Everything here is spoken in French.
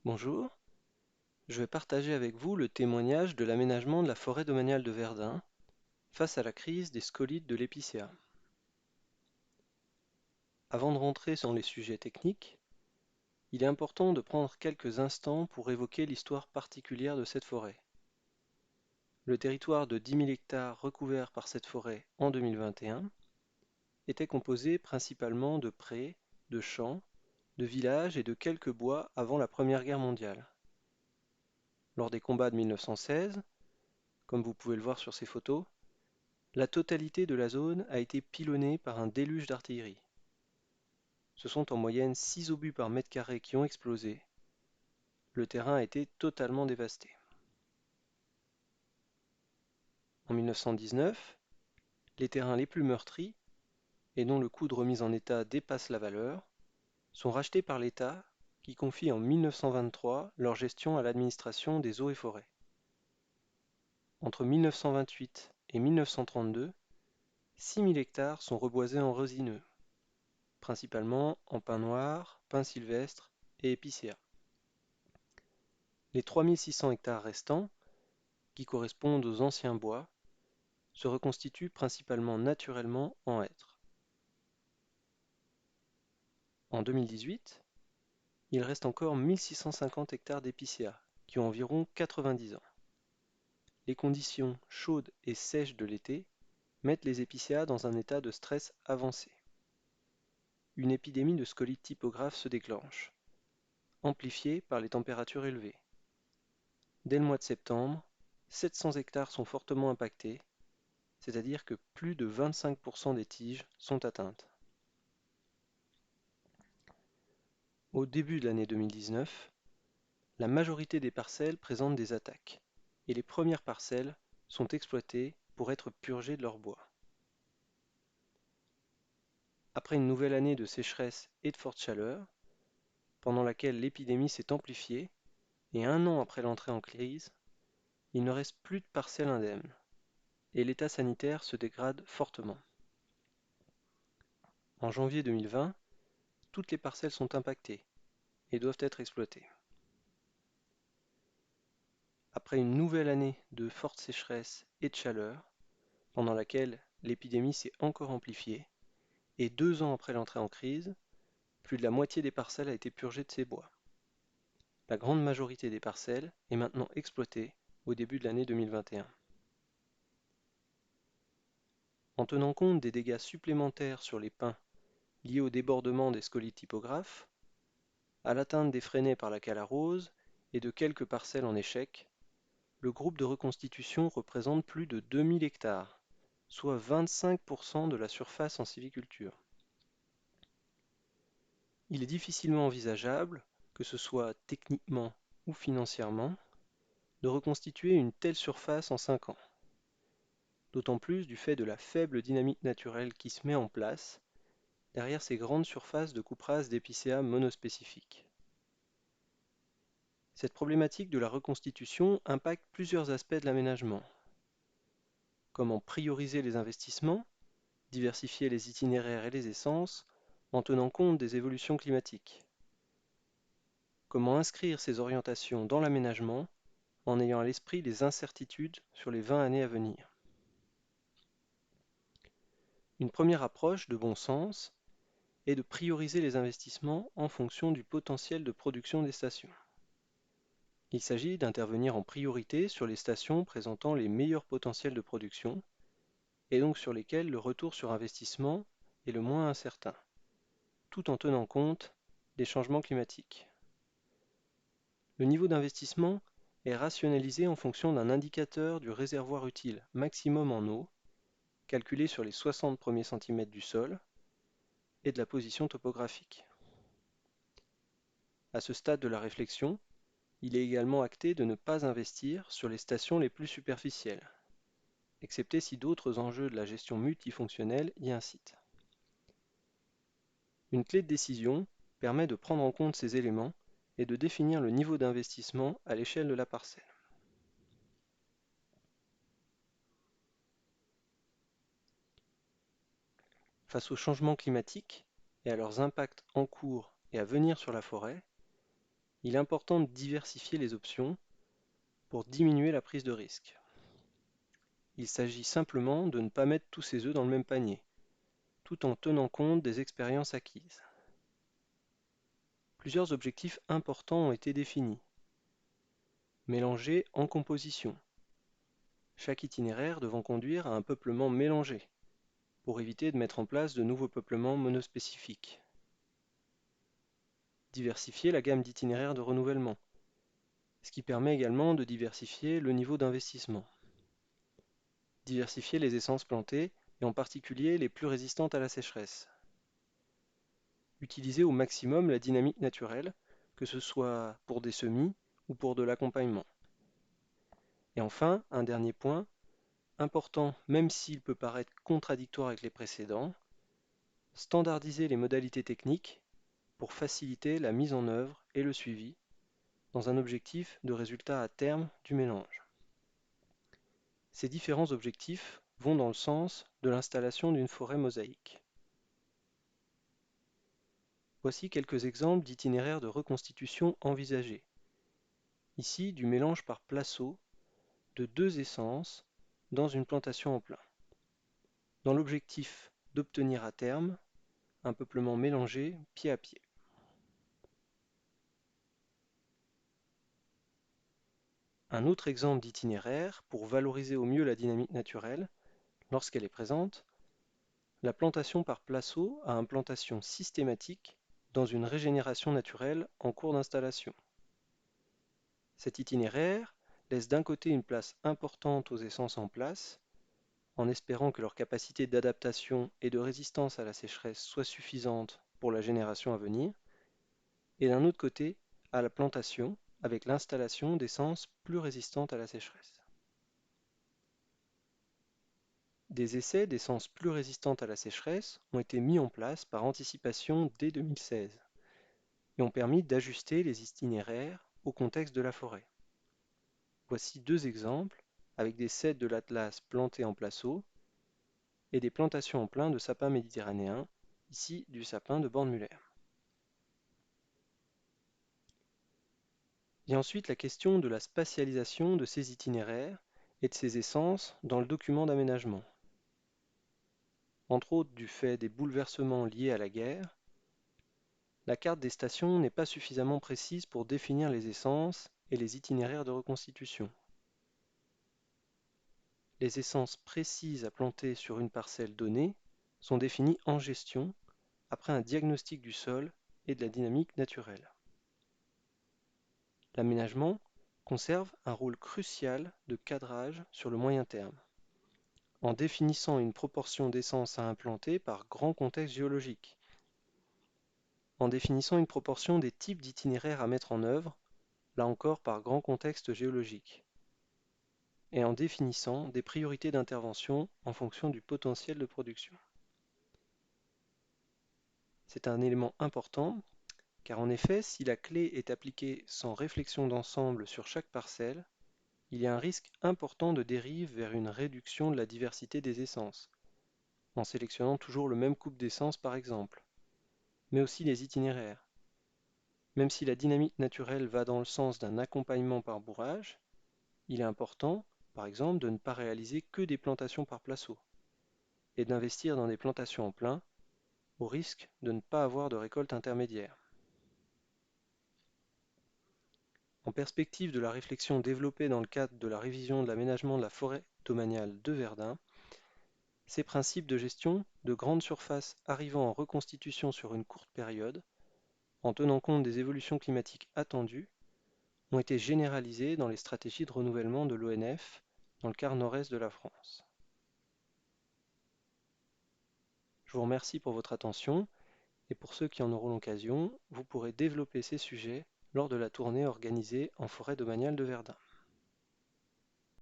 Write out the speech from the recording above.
Bonjour, je vais partager avec vous le témoignage de l'aménagement de la forêt domaniale de Verdun face à la crise des scolytes de l'épicéa. Avant de rentrer dans les sujets techniques, il est important de prendre quelques instants pour évoquer l'histoire particulière de cette forêt. Le territoire de 10 000 hectares recouvert par cette forêt en 2021 était composé principalement de prés, de champs, de villages et de quelques bois avant la Première Guerre mondiale. Lors des combats de 1916, comme vous pouvez le voir sur ces photos, la totalité de la zone a été pilonnée par un déluge d'artillerie. Ce sont en moyenne 6 obus par mètre carré qui ont explosé. Le terrain a été totalement dévasté. En 1919, les terrains les plus meurtris, et dont le coût de remise en état dépasse la valeur, sont rachetés par l'État qui confie en 1923 leur gestion à l'administration des eaux et forêts. Entre 1928 et 1932, 6 000 hectares sont reboisés en résineux, principalement en pin noir, pin sylvestre et épicéa. Les 3 600 hectares restants, qui correspondent aux anciens bois, se reconstituent principalement naturellement en hêtres. En 2018, il reste encore 1650 hectares d'épicéa, qui ont environ 90 ans. Les conditions chaudes et sèches de l'été mettent les épicéas dans un état de stress avancé. Une épidémie de scolyte typographe se déclenche, amplifiée par les températures élevées. Dès le mois de septembre, 700 hectares sont fortement impactés, c'est-à-dire que plus de 25% des tiges sont atteintes. Au début de l'année 2019, la majorité des parcelles présentent des attaques, et les premières parcelles sont exploitées pour être purgées de leur bois. Après une nouvelle année de sécheresse et de forte chaleur, pendant laquelle l'épidémie s'est amplifiée, et un an après l'entrée en crise, il ne reste plus de parcelles indemnes, et l'état sanitaire se dégrade fortement. En janvier 2020, toutes les parcelles sont impactées et doivent être exploitées. Après une nouvelle année de forte sécheresse et de chaleur, pendant laquelle l'épidémie s'est encore amplifiée, et 2 ans après l'entrée en crise, plus de la moitié des parcelles a été purgée de ses bois. La grande majorité des parcelles est maintenant exploitée au début de l'année 2021. En tenant compte des dégâts supplémentaires sur les pins liés au débordement des scolytes typographes, à l'atteinte des freinets par la cale à rose et de quelques parcelles en échec, le groupe de reconstitution représente plus de 2000 hectares, soit 25% de la surface en sylviculture. Il est difficilement envisageable, que ce soit techniquement ou financièrement, de reconstituer une telle surface en 5 ans, d'autant plus du fait de la faible dynamique naturelle qui se met en place derrière ces grandes surfaces de couperage d'épicéas monospécifiques. Cette problématique de la reconstitution impacte plusieurs aspects de l'aménagement. Comment prioriser les investissements, diversifier les itinéraires et les essences en tenant compte des évolutions climatiques. Comment inscrire ces orientations dans l'aménagement en ayant à l'esprit les incertitudes sur les 20 années à venir. Une première approche de bon sens est de prioriser les investissements en fonction du potentiel de production des stations. Il s'agit d'intervenir en priorité sur les stations présentant les meilleurs potentiels de production et donc sur lesquelles le retour sur investissement est le moins incertain, tout en tenant compte des changements climatiques. Le niveau d'investissement est rationalisé en fonction d'un indicateur du réservoir utile maximum en eau, calculé sur les 60 premiers centimètres du sol, et de la position topographique. À ce stade de la réflexion, il est également acté de ne pas investir sur les stations les plus superficielles, excepté si d'autres enjeux de la gestion multifonctionnelle y incitent. Une clé de décision permet de prendre en compte ces éléments et de définir le niveau d'investissement à l'échelle de la parcelle. Face aux changements climatiques et à leurs impacts en cours et à venir sur la forêt, Il est important de diversifier les options pour diminuer la prise de risque. Il s'agit simplement de ne pas mettre tous ses œufs dans le même panier, tout en tenant compte des expériences acquises. Plusieurs objectifs importants ont été définis. Mélanger en composition. Chaque itinéraire devant conduire à un peuplement mélangé, pour éviter de mettre en place de nouveaux peuplements monospécifiques. Diversifier la gamme d'itinéraires de renouvellement, ce qui permet également de diversifier le niveau d'investissement. Diversifier les essences plantées, et en particulier les plus résistantes à la sécheresse. Utiliser au maximum la dynamique naturelle, que ce soit pour des semis ou pour de l'accompagnement. Et enfin, un dernier point, important même s'il peut paraître contradictoire avec les précédents, standardiser les modalités techniques pour faciliter la mise en œuvre et le suivi dans un objectif de résultat à terme du mélange. Ces différents objectifs vont dans le sens de l'installation d'une forêt mosaïque. Voici quelques exemples d'itinéraires de reconstitution envisagés. Ici, du mélange par placeau de deux essences dans une plantation en plein, dans l'objectif d'obtenir à terme un peuplement mélangé pied à pied. Un autre exemple d'itinéraire pour valoriser au mieux la dynamique naturelle, lorsqu'elle est présente, la plantation par placeau à implantation systématique dans une régénération naturelle en cours d'installation. Cet itinéraire laisse d'un côté une place importante aux essences en place, en espérant que leur capacité d'adaptation et de résistance à la sécheresse soit suffisante pour la génération à venir, et d'un autre côté à la plantation avec l'installation d'essences plus résistantes à la sécheresse. Des essais d'essences plus résistantes à la sécheresse ont été mis en place par anticipation dès 2016 et ont permis d'ajuster les itinéraires au contexte de la forêt. Voici deux exemples avec des cèdres de l'Atlas plantés en placeau et des plantations en plein de sapins méditerranéens, ici du sapin de Bornmuller. Il y a ensuite la question de la spatialisation de ces itinéraires et de ces essences dans le document d'aménagement. Entre autres du fait des bouleversements liés à la guerre, la carte des stations n'est pas suffisamment précise pour définir les essences et les itinéraires de reconstitution. Les essences précises à planter sur une parcelle donnée sont définies en gestion après un diagnostic du sol et de la dynamique naturelle. L'aménagement conserve un rôle crucial de cadrage sur le moyen terme, en définissant une proportion d'essences à implanter par grand contexte géologique, en définissant une proportion des types d'itinéraires à mettre en œuvre, là encore par grand contexte géologique, et en définissant des priorités d'intervention en fonction du potentiel de production. C'est un élément important, car en effet, si la clé est appliquée sans réflexion d'ensemble sur chaque parcelle, il y a un risque important de dérive vers une réduction de la diversité des essences, en sélectionnant toujours le même couple d'essences par exemple, mais aussi les itinéraires. Même si la dynamique naturelle va dans le sens d'un accompagnement par bourrage, il est important, par exemple, de ne pas réaliser que des plantations par placeau, et d'investir dans des plantations en plein, au risque de ne pas avoir de récolte intermédiaire. En perspective de la réflexion développée dans le cadre de la révision de l'aménagement de la forêt domaniale de Verdun, ces principes de gestion de grandes surfaces arrivant en reconstitution sur une courte période, en tenant compte des évolutions climatiques attendues, ont été généralisés dans les stratégies de renouvellement de l'ONF dans le quart nord-est de la France. Je vous remercie pour votre attention et pour ceux qui en auront l'occasion, vous pourrez développer ces sujets lors de la tournée organisée en forêt domaniale de Verdun.